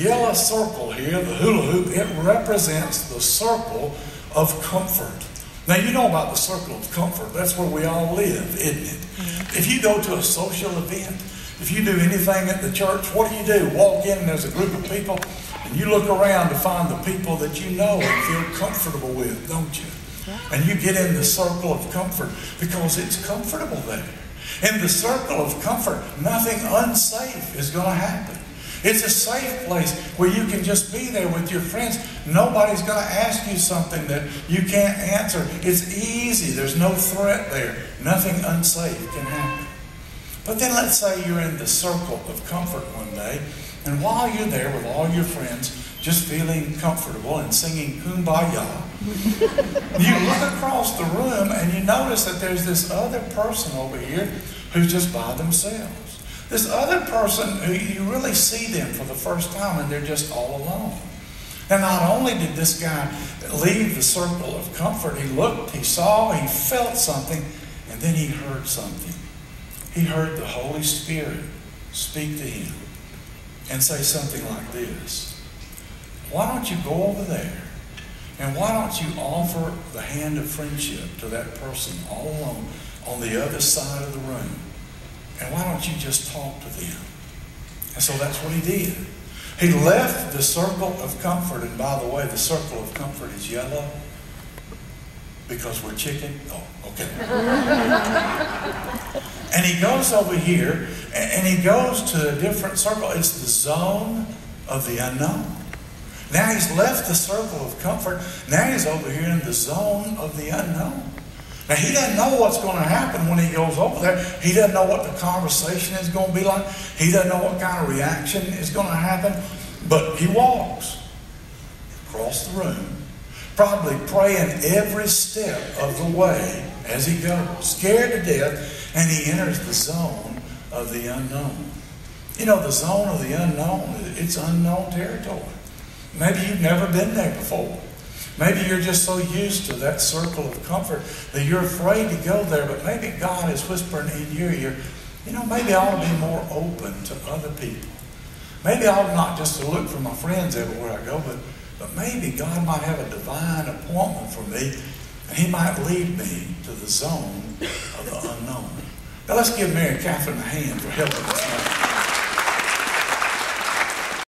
yellow circle here, the hula hoop, it represents the circle of comfort. Now, you know about the circle of comfort. That's where we all live, isn't it? Mm-hmm. If you go to a social event, if you do anything at the church, what do? Walk in and there's a group of people, and you look around to find the people that you know and feel comfortable with, don't you? Yeah. And you get in the circle of comfort because it's comfortable there. In the circle of comfort, nothing unsafe is going to happen. It's a safe place where you can just be there with your friends. Nobody's going to ask you something that you can't answer. It's easy. There's no threat there. Nothing unsafe can happen. But then let's say you're in the circle of comfort one day, and while you're there with all your friends, just feeling comfortable and singing Kumbaya, you look across the room and you notice that there's this other person over here who's just by themselves. This other person who you really see them for the first time and they're just all alone. Now, not only did this guy leave the circle of comfort, he looked, he saw, he felt something, and then he heard something. He heard the Holy Spirit speak to him and say something like this: why don't you go over there and why don't you offer the hand of friendship to that person all alone on the other side of the room? And why don't you just talk to them? And so that's what he did. He left the circle of comfort. And by the way, the circle of comfort is yellow because we're chicken. Oh, okay. And he goes over here and he goes to a different circle. It's the zone of the unknown. Now he's left the circle of comfort. Now he's over here in the zone of the unknown. Now, he doesn't know what's going to happen when he goes over there. He doesn't know what the conversation is going to be like. He doesn't know what kind of reaction is going to happen. But he walks across the room, probably praying every step of the way as he goes, scared to death, and he enters the zone of the unknown. You know, the zone of the unknown, it's unknown territory. Maybe you've never been there before. Maybe you're just so used to that circle of comfort that you're afraid to go there, but maybe God is whispering in your ear, you know, maybe I ought to be more open to other people. Maybe I ought not just to look for my friends everywhere I go, but maybe God might have a divine appointment for me, and He might lead me to the zone of the unknown. Now let's give Mary Catherine a hand for helping us.